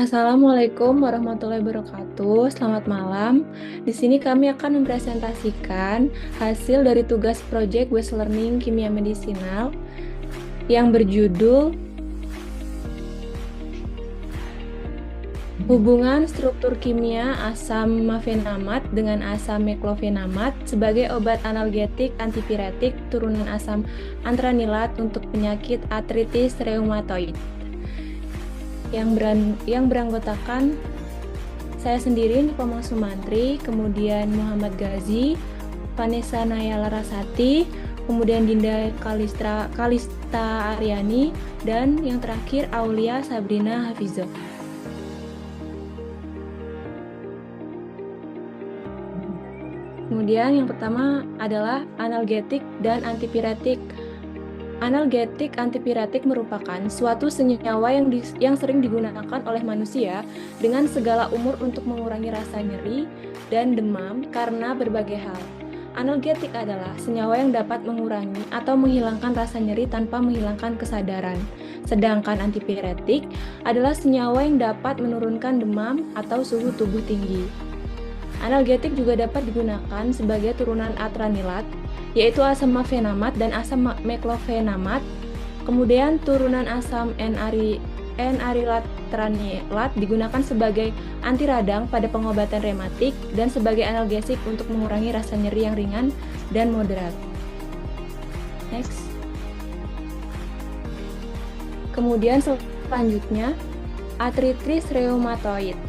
Assalamualaikum warahmatullahi wabarakatuh. Selamat malam. Di sini kami akan mempresentasikan hasil dari tugas proyek Waste Learning Kimia Medisinal yang berjudul Hubungan struktur kimia asam mefenamat dengan asam meklofenamat sebagai obat analgetik antipiretik turunan asam antranilat untuk penyakit artritis reumatoid. Yang beranggotakan saya sendiri, Nipomang Sumantri, kemudian Muhammad Gazi, Vanessa Naya Larasati, kemudian Dinda Kalista Aryani, dan yang terakhir Aulia Sabrina Hafizoh. Kemudian yang pertama adalah analgetik dan antipiretik. Analgetik antipiretik merupakan suatu senyawa yang sering digunakan oleh manusia dengan segala umur untuk mengurangi rasa nyeri dan demam karena berbagai hal. Analgetik adalah senyawa yang dapat mengurangi atau menghilangkan rasa nyeri tanpa menghilangkan kesadaran. Sedangkan antipiretik adalah senyawa yang dapat menurunkan demam atau suhu tubuh tinggi. Analgetik juga dapat digunakan sebagai turunan atranilat, yaitu asam mefenamat dan asam meklofenamat. Kemudian turunan asam N-arilatranilat digunakan sebagai anti radang pada pengobatan rematik dan sebagai analgesik untuk mengurangi rasa nyeri yang ringan dan moderat. Next. Kemudian selanjutnya, artritis reumatoid.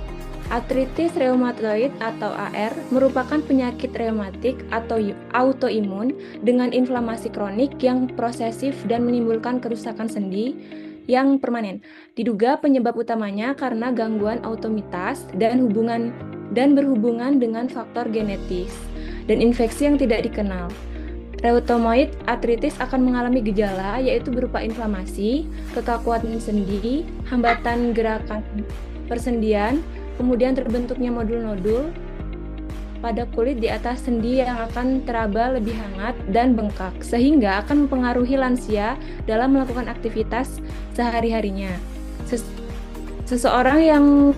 Artritis reumatoid atau AR merupakan penyakit reumatik atau autoimun dengan inflamasi kronik yang prosesif dan menimbulkan kerusakan sendi yang permanen. Diduga penyebab utamanya karena gangguan automitas dan berhubungan dengan faktor genetis dan infeksi yang tidak dikenal. Rheumatoid arthritis akan mengalami gejala yaitu berupa inflamasi, kekakuatan sendi, hambatan gerakan persendian, kemudian terbentuknya nodul-nodul pada kulit di atas sendi yang akan teraba lebih hangat dan bengkak, sehingga akan mempengaruhi lansia dalam melakukan aktivitas sehari-harinya. Seseorang yang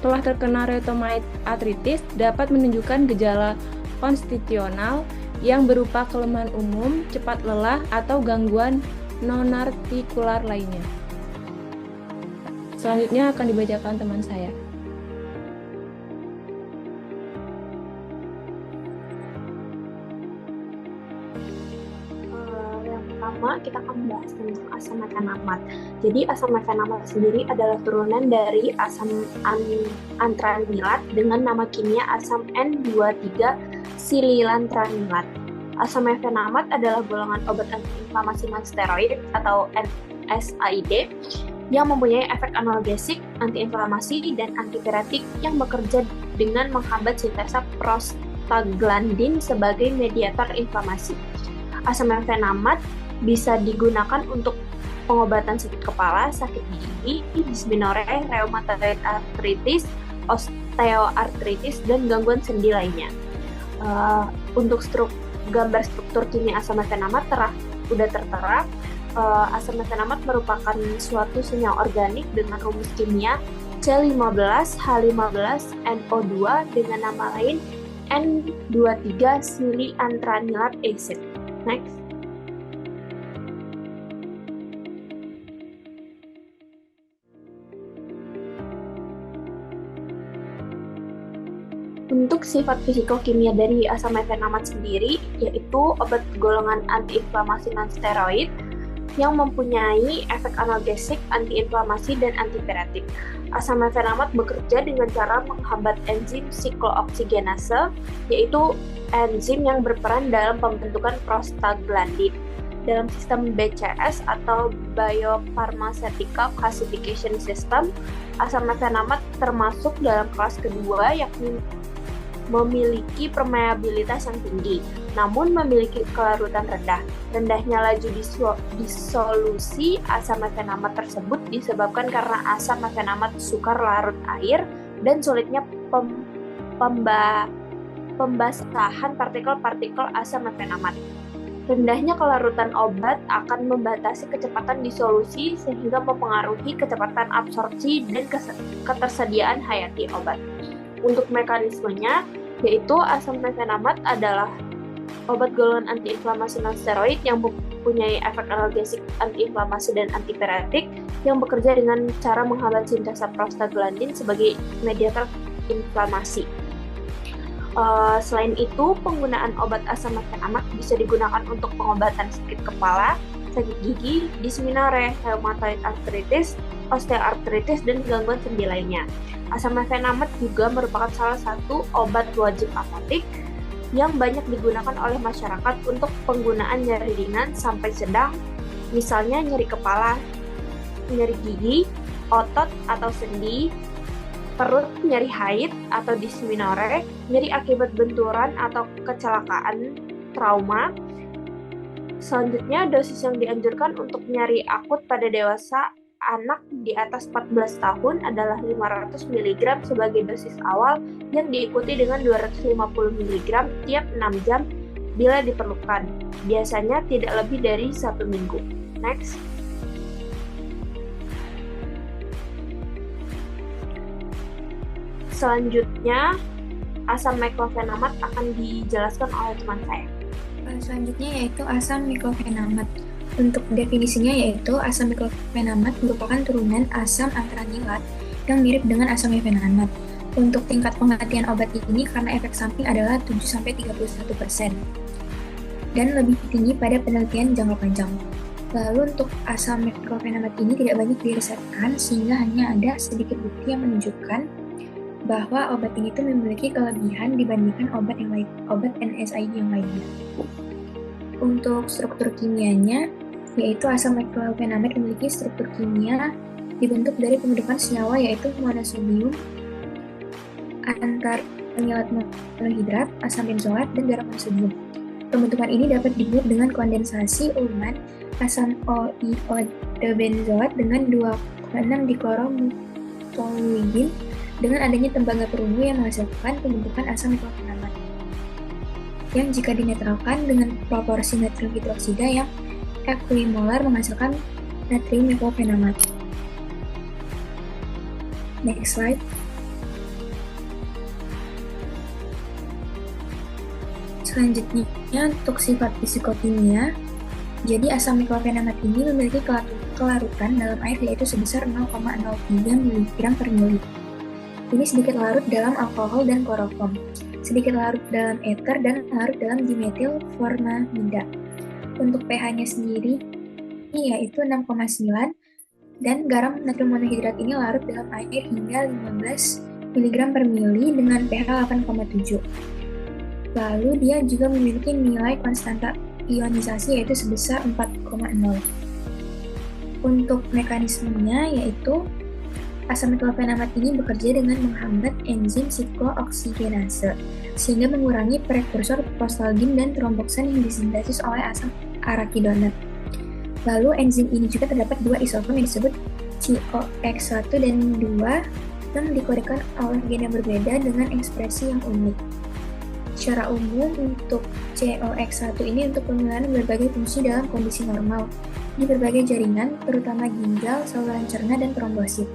telah terkena rheumatoid arthritis dapat menunjukkan gejala konstitusional yang berupa kelemahan umum, cepat lelah, atau gangguan non-artikular lainnya. Selanjutnya akan dibacakan teman saya. Pertama, kita akan membahas tentang asam mefenamat. Jadi, asam mefenamat sendiri adalah turunan dari asam antranilat dengan nama kimia asam N23-silylantranilat. Asam mefenamat adalah golongan obat antiinflamasi non-steroid atau NSAID yang mempunyai efek analgesik, antiinflamasi, dan antipiretik yang bekerja dengan menghambat sintesa prostaglandin sebagai mediator inflamasi. Asam mefenamat bisa digunakan untuk pengobatan sakit kepala, sakit gigi, dysmenorrhea, rheumatoid arthritis, osteoartritis, dan gangguan sendi lainnya. Untuk gambar struktur kimia asam mefenamat udah tertera. Asam mefenamat merupakan suatu senyawa organik dengan rumus kimia C15H15NO2 dengan nama lain N23-silylantranilat acid. Next. Untuk sifat fisikokimia dari asam mefenamat sendiri, yaitu obat golongan antiinflamasi non-steroid yang mempunyai efek analgesik, antiinflamasi, dan antipiretik. Asam mefenamat bekerja dengan cara menghambat enzim siklooksigenase, yaitu enzim yang berperan dalam pembentukan prostaglandin. Dalam sistem BCS atau Biopharmaceutical Classification System, asam mefenamat termasuk dalam kelas kedua, yakni memiliki permeabilitas yang tinggi, namun memiliki kelarutan rendah. Rendahnya laju disolusi asam mefenamat tersebut disebabkan karena asam mefenamat sukar larut air dan sulitnya pembasahan partikel-partikel asam mefenamat. Rendahnya kelarutan obat akan membatasi kecepatan disolusi sehingga mempengaruhi kecepatan absorpsi dan ketersediaan hayati obat. Untuk mekanismenya, yaitu asam mefenamat adalah obat golongan antiinflamasi non-steroid yang mempunyai efek analgesik, antiinflamasi, dan antipyretik yang bekerja dengan cara menghambat sintesa prostaglandin sebagai mediator inflamasi. Selain itu, penggunaan obat asam mefenamat bisa digunakan untuk pengobatan sakit kepala, sakit gigi, dysmenorrhea, rheumatoid arthritis, osteoartritis, dan gangguan sendi lainnya. Asam mefenamat juga merupakan salah satu obat wajib apotek yang banyak digunakan oleh masyarakat untuk penggunaan nyeri ringan sampai sedang, misalnya nyeri kepala, nyeri gigi, otot atau sendi, perut, nyeri haid atau dysmenorrhea, nyeri akibat benturan atau kecelakaan, trauma. Selanjutnya, dosis yang dianjurkan untuk nyeri akut pada dewasa anak di atas 14 tahun adalah 500 mg sebagai dosis awal yang diikuti dengan 250 mg tiap 6 jam bila diperlukan. Biasanya tidak lebih dari 1 minggu. Next. Selanjutnya, asam meklofenamat akan dijelaskan oleh teman saya. Selanjutnya yaitu asam meklofenamat. Untuk definisinya yaitu asam meklofenamat merupakan turunan asam antranilat yang mirip dengan asam mefenamat. Untuk tingkat pematian obat ini karena efek samping adalah 7-31% dan lebih tinggi pada penelitian jangka panjang. Lalu untuk asam meklofenamat ini tidak banyak dirisetkan sehingga hanya ada sedikit bukti yang menunjukkan bahwa obat ini tuh memiliki kelebihan dibandingkan obat NSAID yang lainnya. Untuk struktur kimianya, yaitu asam meklofenamat memiliki struktur kimia dibentuk dari pembentukan senyawa yaitu monosodium, antaranilat monohidrat, asam benzoat, dan garam monosodium. Pembentukan ini dapat dibuat dengan kondensasi uman asam iodobenzoat dengan 2,6 dikloromutoluidin dengan adanya tembaga perunggu yang menghasilkan pembentukan asam meklofenamat yang jika dinetralkan dengan proporsi natrium hidroksida yang equimolar menghasilkan natrium meklofenamat. Next slide. Selanjutnya untuk sifat fisikokimia, jadi asam meklofenamat ini memiliki kelarutan dalam air yaitu sebesar 0,03 mg per ml. Ini sedikit larut dalam alkohol dan kloroform, sedikit larut dalam eter, dan larut dalam dimetil formamida. Untuk pH-nya sendiri yaitu 6,9 dan garam natrium monohidrat ini larut dalam air hingga 15 mg per mili dengan pH 8,7. Lalu dia juga memiliki nilai konstanta ionisasi yaitu sebesar 4,0. Untuk mekanismenya yaitu asam meklofenamat ini bekerja dengan menghambat enzim siklooksigenase sehingga mengurangi prekursor prostalgin dan tromboksan yang disintesis oleh asam arakidonat. Lalu enzim ini juga terdapat dua isoform yang disebut COX1 dan 2 yang dikodekan oleh gen yang berbeda dengan ekspresi yang unik. Secara umum untuk COX1 ini untuk pemilihan berbagai fungsi dalam kondisi normal di berbagai jaringan, terutama ginjal, saluran cerna, dan trombosit.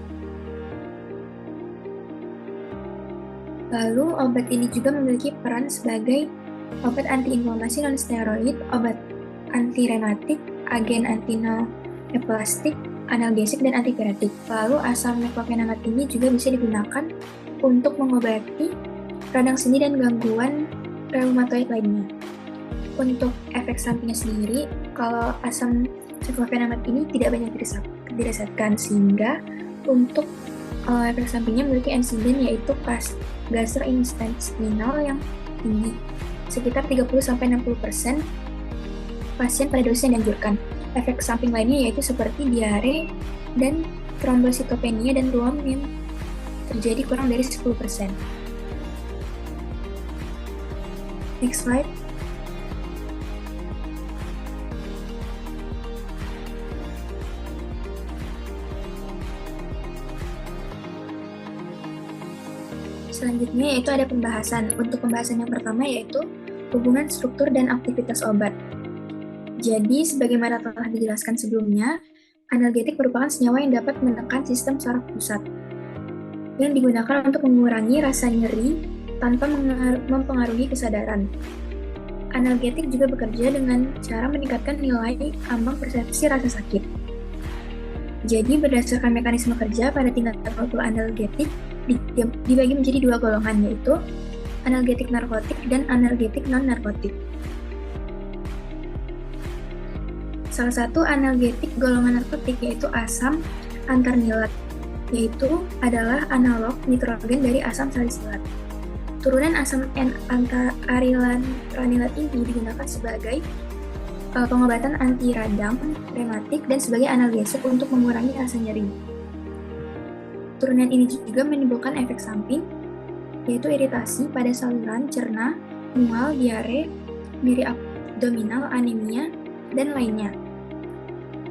Lalu, obat ini juga memiliki peran sebagai obat antiinflamasi non-steroid, obat antirematik, agen antineoplastik, analgesik, dan antipyretik. Lalu, asam meklofenamat ini juga bisa digunakan untuk mengobati radang sendi dan gangguan reumatoid lainnya. Untuk efek sampingnya sendiri, kalau asam meklofenamat ini tidak banyak dirisetkan sehingga untuk efek sampingnya memiliki insiden yaitu gastrointestinal yang tinggi, sekitar 30-60% pasien pada dosis yang dianjurkan. Efek samping lainnya yaitu seperti diare dan trombositopenia dan ruam yang terjadi kurang dari 10%. Next slide. Selanjutnya yaitu ada pembahasan. Untuk pembahasan yang pertama yaitu hubungan struktur dan aktivitas obat. Jadi, sebagaimana telah dijelaskan sebelumnya, analgetik merupakan senyawa yang dapat menekan sistem saraf pusat, yang digunakan untuk mengurangi rasa nyeri tanpa mempengaruhi kesadaran. Analgetik juga bekerja dengan cara meningkatkan nilai ambang persepsi rasa sakit. Jadi, berdasarkan mekanisme kerja pada tingkat molekul analgetik, dibagi menjadi dua golongan, yaitu analgetik narkotik dan analgetik non-narkotik. Salah satu analgetik golongan narkotik yaitu asam antarnilat, yaitu adalah analog nitrogen dari asam salisilat. Turunan asam N-antaranilat ini digunakan sebagai pengobatan anti radang, rematik, dan sebagai analgesik untuk mengurangi rasa nyeri. Turunan ini juga menimbulkan efek samping, yaitu iritasi pada saluran cerna, mual, diare, nyeri abdominal, anemia, dan lainnya.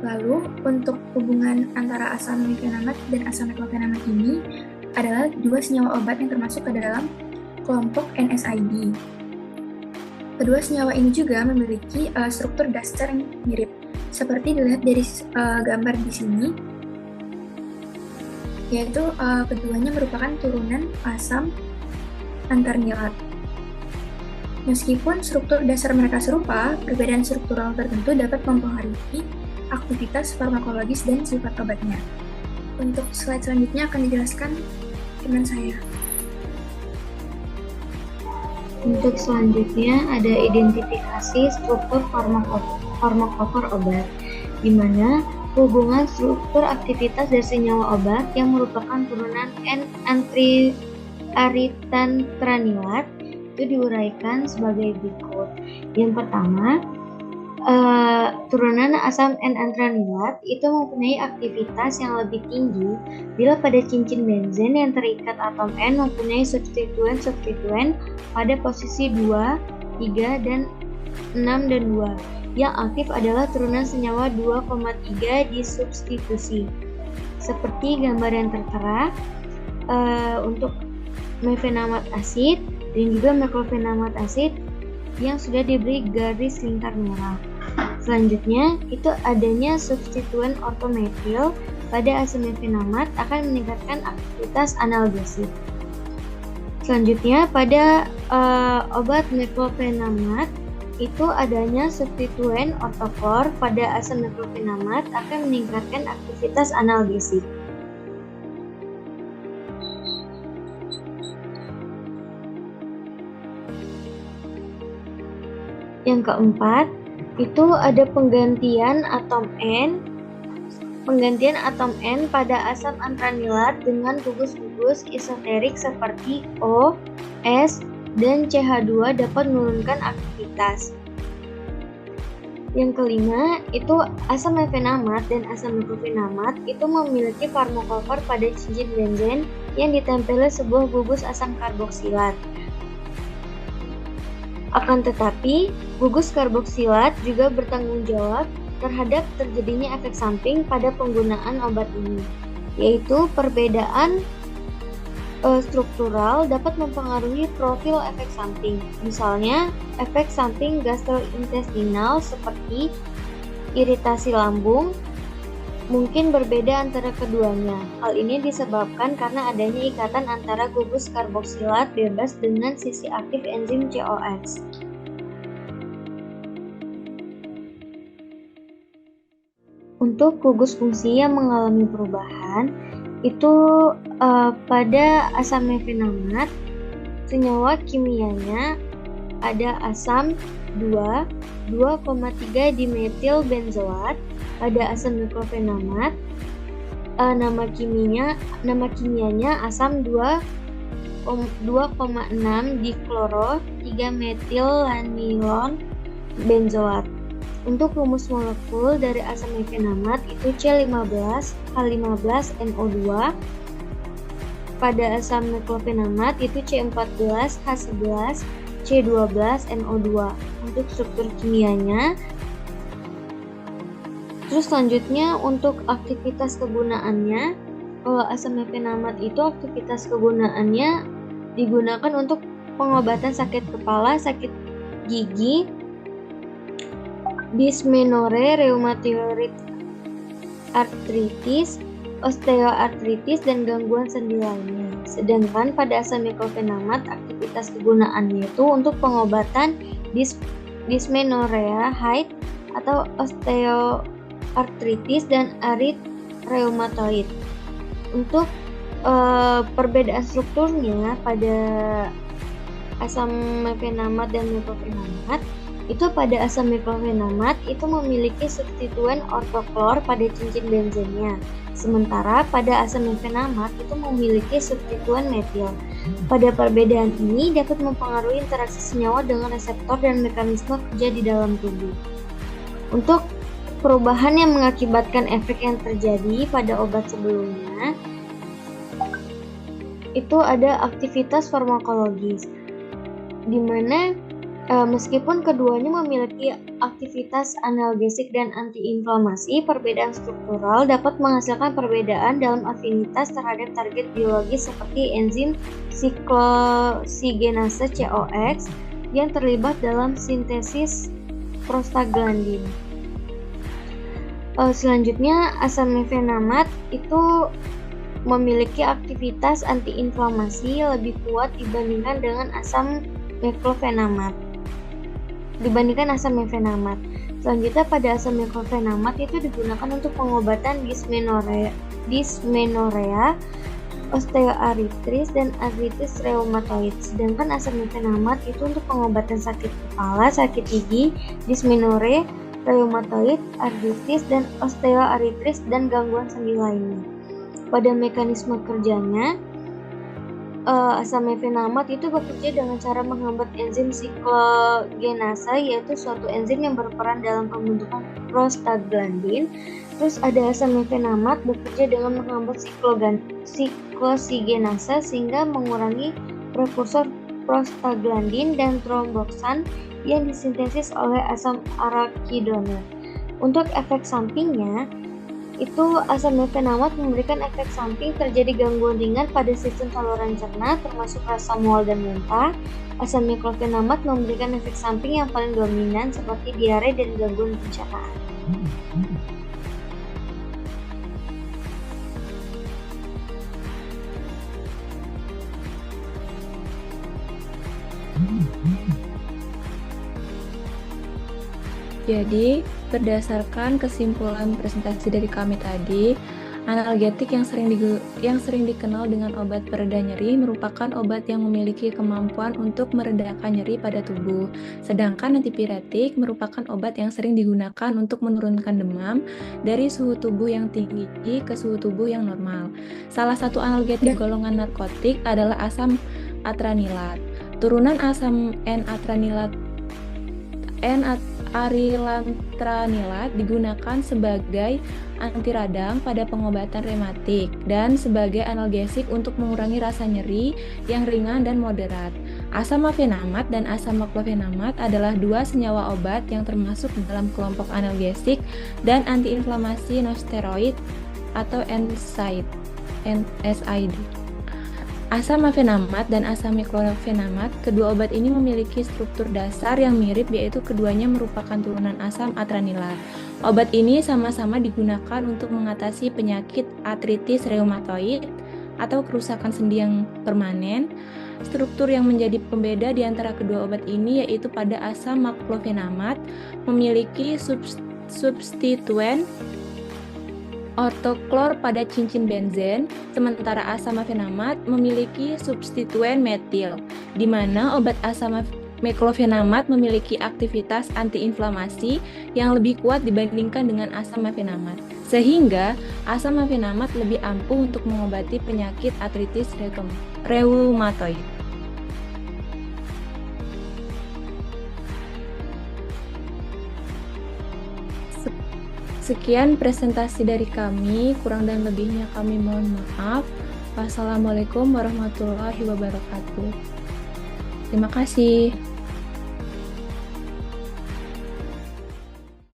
Lalu, untuk hubungan antara asam mefenamat dan asam meklofenamat ini adalah dua senyawa obat yang termasuk ke dalam kelompok NSAID. Kedua senyawa ini juga memiliki struktur dasar yang mirip, seperti dilihat dari gambar di sini, yaitu keduanya merupakan turunan asam antarnilat. Meskipun struktur dasar mereka serupa, perbedaan struktural tertentu dapat mempengaruhi aktivitas farmakologis dan sifat obatnya. Untuk slide selanjutnya akan dijelaskan teman saya. Untuk selanjutnya ada identifikasi struktur farmakofor obat, di mana hubungan struktur aktivitas dari senyawa obat yang merupakan turunan N-antriaritantranilat itu diuraikan sebagai berikut. Yang pertama, turunan asam N-antranilat itu mempunyai aktivitas yang lebih tinggi bila pada cincin benzen yang terikat atom N mempunyai substituen pada posisi 2, 3, dan 6 dan 2. Yang aktif adalah turunan senyawa 2,3 disubstitusi. Seperti gambar yang tertera untuk mefenamat asid dan juga meklofenamat asid yang sudah diberi garis lingkar merah. Selanjutnya, itu adanya substituen ortometil pada asam mefenamat akan meningkatkan aktivitas analgesik. Selanjutnya, pada obat meklofenamat itu adanya substituen ortokor pada asam meklofenamat akan meningkatkan aktivitas analgesik. Yang keempat, itu ada penggantian atom N pada asam antranilat dengan gugus-gugus isoterik seperti O, S, dan CH2 dapat menurunkan aktivitas. Yang kelima, itu asam mefenamat dan asam meklofenamat itu memiliki farmakofor pada cincin benzen yang ditempeli sebuah gugus asam karboksilat. Akan tetapi, gugus karboksilat juga bertanggung jawab terhadap terjadinya efek samping pada penggunaan obat ini, yaitu perbedaan struktural dapat mempengaruhi profil efek samping. Misalnya, efek samping gastrointestinal seperti iritasi lambung mungkin berbeda antara keduanya. Hal ini disebabkan karena adanya ikatan antara gugus karboksilat bebas dengan sisi aktif enzim COX. Untuk gugus fungsi yang mengalami perubahan, itu pada asam mefenamat, senyawa kimianya ada asam 2,3 dimetil benzoat. Pada asam meklofenamat, nama kimianya asam 2,6 dikloro 3 metillanilon benzoat. Untuk rumus molekul dari asam mefenamat itu C15H15NO2. Pada asam meklofenamat itu C14H11 C12NO2. Untuk struktur kimianya. Terus selanjutnya untuk aktivitas kegunaannya, kalau asam mefenamat itu aktivitas kegunaannya digunakan untuk pengobatan sakit kepala, sakit gigi, dysmenorrhea, rheumatoid arthritis, osteoartritis, dan gangguan sendi lainnya. Sedangkan pada asam meklofenamat, aktivitas kegunaannya itu untuk pengobatan dysmenorrhea, HAID, atau osteoartritis dan arit reumatoid. Untuk perbedaan strukturnya pada asam meklofenamat dan meklofenamat, itu pada asam meklofenamat itu memiliki substituen ortoklor pada cincin benzennya. Sementara pada asam meklofenamat itu memiliki substituen metil. Pada perbedaan ini dapat mempengaruhi interaksi senyawa dengan reseptor dan mekanisme kerja di dalam tubuh. Untuk perubahan yang mengakibatkan efek yang terjadi pada obat sebelumnya, itu ada aktivitas farmakologis, di mana meskipun keduanya memiliki aktivitas analgesik dan antiinflamasi, perbedaan struktural dapat menghasilkan perbedaan dalam afinitas terhadap target biologis seperti enzim siklosigenase COX yang terlibat dalam sintesis prostaglandin. Selanjutnya, asam mefenamat itu memiliki aktivitas antiinflamasi lebih kuat dibandingkan dengan asam meklofenamat. Selanjutnya, pada asam meklofenamat itu digunakan untuk pengobatan dysmenorrhea, osteoartritis, dan artritis reumatoid. Sedangkan asam mefenamat itu untuk pengobatan sakit kepala, sakit gigi, dysmenorrhea, reumatoid, artritis, dan osteoartritis, dan gangguan sendi lainnya. Pada mekanisme kerjanya, asam mefenamat itu bekerja dengan cara menghambat enzim siklogenase, yaitu suatu enzim yang berperan dalam pembentukan prostaglandin. Terus ada asam mefenamat bekerja dengan menghambat siklosigenase sehingga mengurangi prekursor prostaglandin dan tromboksan yang disintesis oleh asam arachidonic. Untuk efek sampingnya, itu asam mefenamat memberikan efek samping terjadi gangguan ringan pada sistem saluran cerna termasuk rasa mual dan muntah. Asam meklofenamat memberikan efek samping yang paling dominan seperti diare dan gangguan pencernaan. Jadi, berdasarkan kesimpulan presentasi dari kami tadi, analgetik yang sering dikenal dengan obat pereda nyeri merupakan obat yang memiliki kemampuan untuk meredakan nyeri pada tubuh. Sedangkan antipiretik merupakan obat yang sering digunakan untuk menurunkan demam dari suhu tubuh yang tinggi ke suhu tubuh yang normal. Salah satu analgetik golongan narkotik adalah asam atranilat. Turunan asam arilantranilat digunakan sebagai anti radang pada pengobatan rematik dan sebagai analgesik untuk mengurangi rasa nyeri yang ringan dan moderat. Asam mefenamat dan asam meklofenamat adalah dua senyawa obat yang termasuk dalam kelompok analgesik dan antiinflamasi nonsteroid atau NSAID. Asam mefenamat dan asam meklofenamat, kedua obat ini memiliki struktur dasar yang mirip, yaitu keduanya merupakan turunan asam atranilat. Obat ini sama-sama digunakan untuk mengatasi penyakit artritis reumatoid atau kerusakan sendi yang permanen. Struktur yang menjadi pembeda di antara kedua obat ini yaitu pada asam meklofenamat memiliki substituen ortoklor pada cincin benzen, sementara asam mefenamat memiliki substituen metil, di mana obat asam meklofenamat memiliki aktivitas antiinflamasi yang lebih kuat dibandingkan dengan asam mefenamat, sehingga asam mefenamat lebih ampuh untuk mengobati penyakit artritis reumatoid. Sekian presentasi dari kami, kurang dan lebihnya kami mohon maaf. Wassalamualaikum warahmatullahi wabarakatuh. Terima kasih.